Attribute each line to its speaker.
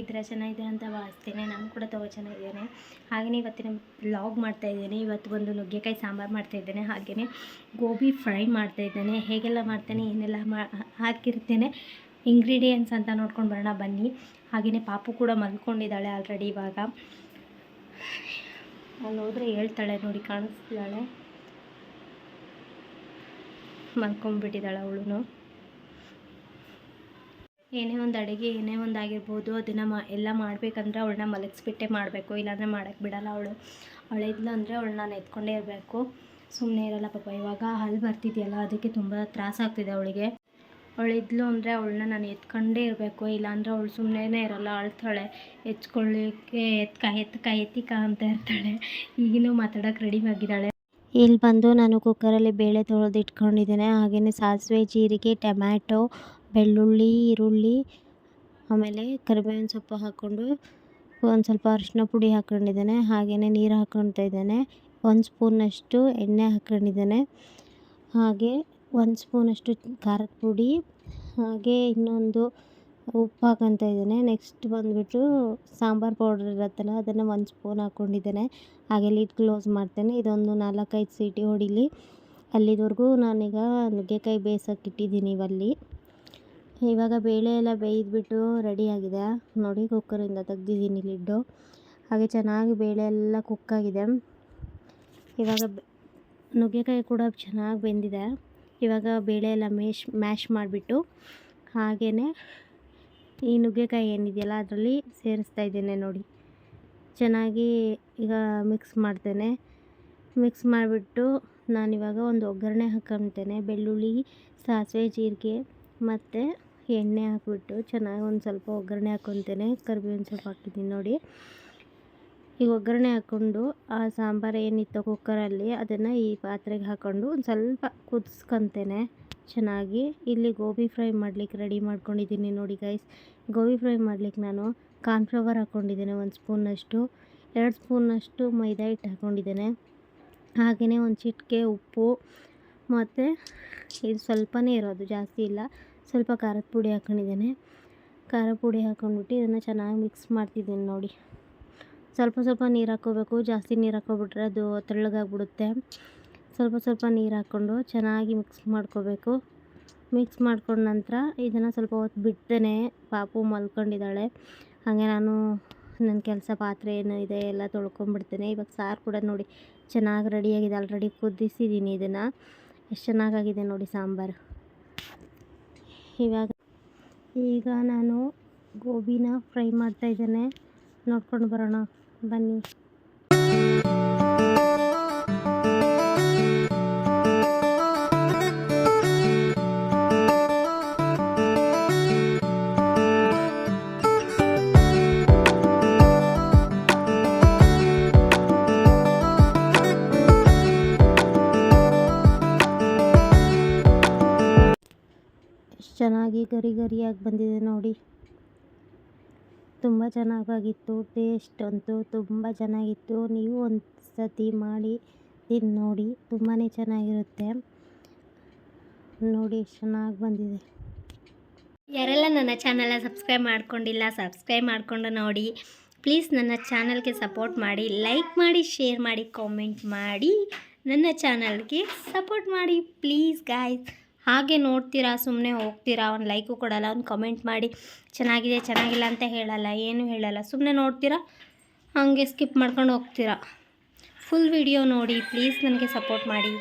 Speaker 1: ಹೇಗಿದ್ದೀರಾ? ಚೆನ್ನಾಗಿದ್ದೀರಾ ಅಂತ ಭಾವಿಸ್ತೇನೆ. ನಾನು ಕೂಡ ತುಂಬ ಚೆನ್ನಾಗಿದ್ದೇನೆ. ಹಾಗೆಯೇ ಇವತ್ತಿನ ವ್ಲಾಗ್ ಮಾಡ್ತಾಯಿದ್ದೇನೆ. ಇವತ್ತು ಒಂದು ನುಗ್ಗೆಕಾಯಿ ಸಾಂಬಾರು ಮಾಡ್ತಾಯಿದ್ದೇನೆ. ಹಾಗೆಯೇ ಗೋಬಿ ಫ್ರೈ ಮಾಡ್ತಾಯಿದ್ದೇನೆ. ಹೇಗೆಲ್ಲ ಮಾಡ್ತೇನೆ, ಏನೆಲ್ಲ ಹಾಕಿರ್ತೇನೆ, ಇಂಗ್ರೀಡಿಯೆಂಟ್ಸ್ ಅಂತ ನೋಡ್ಕೊಂಡು ಬರೋಣ ಬನ್ನಿ. ಹಾಗೆಯೇ ಪಾಪು ಕೂಡ ಮಲ್ಕೊಂಡಿದ್ದಾಳೆ ಆಲ್ರೆಡಿ. ಇವಾಗ ಅಲ್ಲಿ ಹೋದರೆ ಹೇಳ್ತಾಳೆ ನೋಡಿ, ಕಾಣಿಸ್ತಿದ್ದಾಳೆ, ಮಲ್ಕೊಂಡ್ಬಿಟ್ಟಿದ್ದಾಳೆ ಅವಳು. ಏನೇ ಒಂದು ಅಡುಗೆ ಏನೇ ಒಂದು ಆಗಿರ್ಬೋದು, ಅದನ್ನು ಎಲ್ಲ ಮಾಡಬೇಕಂದ್ರೆ ಅವಳನ್ನ ಮಲಗಿಸ್ಬಿಟ್ಟೆ ಮಾಡಬೇಕು, ಇಲ್ಲಾಂದರೆ ಮಾಡೋಕ್ಕೆ ಬಿಡಲ್ಲ. ಅವಳಿದ್ಲು ಅಂದರೆ ಅವಳನ್ನ ನಾನು ಎತ್ಕೊಂಡೇ ಇರಬೇಕು, ಸುಮ್ಮನೆ ಇರಲ್ಲ ಪಾಪ. ಇವಾಗ ಹಲ್ಲು ಬರ್ತಿದೆಯಲ್ಲ, ಅದಕ್ಕೆ ತುಂಬ ತ್ರಾಸಾಗ್ತಿದೆ ಅವಳಿಗೆ. ಅವಳಿದ್ಲು ಅಂದರೆ ಅವಳನ್ನ ನಾನು ಎತ್ಕೊಂಡೇ ಇರಬೇಕು, ಇಲ್ಲಾಂದರೆ ಅವಳು ಸುಮ್ಮನೆ ಇರಲ್ಲ, ಅಳ್ತಾಳೆ. ಎತ್ಕೊಳ್ಳಿಕ್ಕೆ ಎತ್ತಿಕ ಅಂತ ಇರ್ತಾಳೆ. ಈಗಿನೂ ಮಾತಾಡೋಕ್ಕೆ ರೆಡಿ ಆಗಿದ್ದಾಳೆ. ಇಲ್ಲಿ ಬಂದು ನಾನು ಕುಕ್ಕರಲ್ಲಿ ಬೇಳೆ ತೊಳೆದು ಇಟ್ಕೊಂಡಿದ್ದೇನೆ. ಹಾಗೆಯೇ ಸಾಸಿವೆ, ಜೀರಿಗೆ, ಟೊಮ್ಯಾಟೊ, ಬೆಳ್ಳುಳ್ಳಿ, ಈರುಳ್ಳಿ, ಆಮೇಲೆ ಕರಿಬೇವಿನ ಸೊಪ್ಪು ಹಾಕ್ಕೊಂಡು ಒಂದು ಸ್ವಲ್ಪ ಅರಿಶಿನ ಪುಡಿ ಹಾಕ್ಕೊಂಡಿದ್ದೇನೆ. ಹಾಗೆಯೇ ನೀರು ಹಾಕ್ಕೊಳ್ತಾ ಇದ್ದೇನೆ. 1 ಸ್ಪೂನಷ್ಟು ಎಣ್ಣೆ ಹಾಕ್ಕೊಂಡಿದ್ದೇನೆ. ಹಾಗೆ 1 ಸ್ಪೂನಷ್ಟು ಖಾರದ ಪುಡಿ, ಹಾಗೆ ಇನ್ನೊಂದು ಉಪ್ಪು ಹಾಕ್ಕೊಳ್ತಾ ಇದ್ದೇನೆ. ನೆಕ್ಸ್ಟ್ ಬಂದುಬಿಟ್ಟು ಸಾಂಬಾರು ಪೌಡರ್ ಇರುತ್ತಲ್ಲ, ಅದನ್ನು 1 ಸ್ಪೂನ್ ಹಾಕ್ಕೊಂಡಿದ್ದೇನೆ. ಹಾಗೆ ಲಿಡ್ ಕ್ಲೋಸ್ ಮಾಡ್ತೇನೆ. ಇದೊಂದು 4-5 ಸೀಟಿ ಹೊಡಿಲಿ. ಅಲ್ಲಿವರೆಗೂ ನಾನೀಗ ನುಗ್ಗೆಕಾಯಿ ಬೇಯಿಸೋಕೆ ಇಟ್ಟಿದ್ದೀನಿ ಇವಲ್ಲಿ. ಇವಾಗ ಬೇಳೆ ಎಲ್ಲ ಬೇಯಿದ್ಬಿಟ್ಟು ರೆಡಿಯಾಗಿದೆ ನೋಡಿ. ಕುಕ್ಕರಿಂದ ತೆಗ್ದಿದ್ದೀನಿ ಲಿಡ್ಡು. ಹಾಗೆ ಚೆನ್ನಾಗಿ ಬೇಳೆ ಎಲ್ಲ ಕುಕ್ಕಾಗಿದೆ. ಇವಾಗ ನುಗ್ಗೆಕಾಯಿ ಕೂಡ ಚೆನ್ನಾಗಿ ಬೆಂದಿದೆ. ಇವಾಗ ಬೇಳೆ ಎಲ್ಲ ಮ್ಯಾಶ್ ಮಾಡಿಬಿಟ್ಟು ಹಾಗೆಯೇ ಈ ನುಗ್ಗೆಕಾಯಿ ಏನಿದೆಯಲ್ಲ ಅದರಲ್ಲಿ ಸೇರಿಸ್ತಾ ಇದ್ದೇನೆ ನೋಡಿ. ಚೆನ್ನಾಗಿ ಈಗ ಮಿಕ್ಸ್ ಮಾಡ್ತೇನೆ. ಮಿಕ್ಸ್ ಮಾಡಿಬಿಟ್ಟು ನಾನಿವಾಗ ಒಂದು ಒಗ್ಗರಣೆ ಹಾಕ್ಕೊಳ್ತೇನೆ. ಬೆಳ್ಳುಳ್ಳಿ, ಸಾಸಿವೆ, ಜೀರಿಗೆ ಮತ್ತು ಎಣ್ಣೆ ಹಾಕ್ಬಿಟ್ಟು ಚೆನ್ನಾಗಿ ಒಂದು ಸ್ವಲ್ಪ ಒಗ್ಗರಣೆ ಹಾಕ್ಕೊತೇನೆ. ಕರಿಬೇವಿನ ಸೊಪ್ಪು ಹಾಕಿದ್ದೀನಿ ನೋಡಿ. ಈಗ ಒಗ್ಗರಣೆ ಹಾಕ್ಕೊಂಡು ಆ ಸಾಂಬಾರು ಏನಿತ್ತು ಕುಕ್ಕರಲ್ಲಿ ಅದನ್ನು ಈ ಪಾತ್ರೆಗೆ ಹಾಕ್ಕೊಂಡು ಒಂದು ಸ್ವಲ್ಪ ಕುದಿಸ್ಕೊತೇನೆ ಚೆನ್ನಾಗಿ. ಇಲ್ಲಿ ಗೋಬಿ ಫ್ರೈ ಮಾಡಲಿಕ್ಕೆ ರೆಡಿ ಮಾಡ್ಕೊಂಡಿದ್ದೀನಿ ನೋಡಿ ಗೈಸ್. ಗೋಬಿ ಫ್ರೈ ಮಾಡಲಿಕ್ಕೆ ನಾನು ಕಾರ್ನ್ಫ್ಲವರ್ ಹಾಕ್ಕೊಂಡಿದ್ದೇನೆ 1 ಸ್ಪೂನಷ್ಟು, 2 ಸ್ಪೂನಷ್ಟು ಮೈದಾ ಹಿಟ್ಟು ಹಾಕ್ಕೊಂಡಿದ್ದೇನೆ. ಹಾಗೆಯೇ ಒಂದು ಚಿಟಿಕೆ ಉಪ್ಪು ಮತ್ತು ಇದು ಸ್ವಲ್ಪನೇ ಇರೋದು, ಜಾಸ್ತಿ ಇಲ್ಲ, ಸ್ವಲ್ಪ ಖಾರದ ಪುಡಿ ಹಾಕ್ಕೊಂಡಿದ್ದೇನೆ. ಖಾರ ಪುಡಿ ಹಾಕ್ಕೊಂಡ್ಬಿಟ್ಟು ಇದನ್ನು ಚೆನ್ನಾಗಿ ಮಿಕ್ಸ್ ಮಾಡ್ತಿದ್ದೀನಿ ನೋಡಿ. ಸ್ವಲ್ಪ ನೀರು ಹಾಕ್ಕೋಬೇಕು, ಜಾಸ್ತಿ ನೀರು ಹಾಕ್ಕೊಬಿಟ್ರೆ ಅದು ತೆಳ್ಳಗಾಗ್ಬಿಡುತ್ತೆ. ಸ್ವಲ್ಪ ನೀರು ಹಾಕ್ಕೊಂಡು ಚೆನ್ನಾಗಿ ಮಿಕ್ಸ್ ಮಾಡ್ಕೋಬೇಕು. ಮಿಕ್ಸ್ ಮಾಡ್ಕೊಂಡ ನಂತರ ಇದನ್ನು ಸ್ವಲ್ಪ ಹೊತ್ತು ಬಿಡ್ತೇನೆ. ಪಾಪು ಮಲ್ಕೊಂಡಿದ್ದಾಳೆ. ಹಾಗೆ ನಾನು ನನ್ನ ಕೆಲಸ ಪಾತ್ರೆ ಏನು ಇದೆ ಎಲ್ಲ ತೊಳ್ಕೊಂಬಿಡ್ತೇನೆ. ಇವಾಗ ಸಾರು ಕೂಡ ನೋಡಿ ಚೆನ್ನಾಗಿ ರೆಡಿಯಾಗಿದೆ. ಆಲ್ರೆಡಿ ಕುದಿಸಿದ್ದೀನಿ ಇದನ್ನು. ಎಷ್ಟು ಚೆನ್ನಾಗಾಗಿದೆ ನೋಡಿ ಸಾಂಬಾರು. ಈಗ ನಾನು ಗೋಬಿನ ಫ್ರೈ ಮಾಡ್ತಾಯಿದ್ದೇನೆ. ನೋಡ್ಕೊಂಡು ಬರೋಣ ಬನ್ನಿ. ಚೆನ್ನಾಗಿ ಗರಿಯಾಗಿ ಬಂದಿದೆ ನೋಡಿ. ತುಂಬ ಚೆನ್ನಾಗಿತ್ತು. ಟೇಸ್ಟ್ ಅಂತೂ ತುಂಬ ಚೆನ್ನಾಗಿತ್ತು. ನೀವು ಒಂದು ಸತಿ ಮಾಡಿ ತಿಂದು ನೋಡಿ, ತುಂಬಾ ಚೆನ್ನಾಗಿರುತ್ತೆ ನೋಡಿ. ಚೆನ್ನಾಗಿ ಬಂದಿದೆ. ಯಾರೆಲ್ಲ ನನ್ನ ಚಾನಲ್ನ ಸಬ್ಸ್ಕ್ರೈಬ್ ಮಾಡ್ಕೊಂಡಿಲ್ಲ, ಸಬ್ಸ್ಕ್ರೈಬ್ ಮಾಡಿಕೊಂಡು ನೋಡಿ ಪ್ಲೀಸ್. ನನ್ನ ಚಾನಲ್ಗೆ ಸಪೋರ್ಟ್ ಮಾಡಿ, ಲೈಕ್ ಮಾಡಿ, ಶೇರ್ ಮಾಡಿ, ಕಾಮೆಂಟ್ ಮಾಡಿ, ನನ್ನ ಚಾನಲ್ಗೆ ಸಪೋರ್ಟ್ ಮಾಡಿ ಪ್ಲೀಸ್ ಗಾಯ್ಸ್. ಹಾಗೆ ನೋಡ್ತೀರಾ, ಸುಮ್ಮನೆ ಹೋಗ್ತೀರಾ, ಒಂದು ಲೈಕು ಕೊಡಲ್ಲ, ಒಂದು ಕಮೆಂಟ್ ಮಾಡಿ ಚೆನ್ನಾಗಿದೆ ಚೆನ್ನಾಗಿಲ್ಲ ಅಂತ ಹೇಳಲ್ಲ, ಏನೂ ಹೇಳಲ್ಲ, ಸುಮ್ಮನೆ ನೋಡ್ತೀರಾ, ಹಾಗೆ ಸ್ಕಿಪ್ ಮಾಡ್ಕೊಂಡು ಹೋಗ್ತೀರಾ. ಫುಲ್ ವಿಡಿಯೋ ನೋಡಿ ಪ್ಲೀಸ್, ನನಗೆ ಸಪೋರ್ಟ್ ಮಾಡಿ.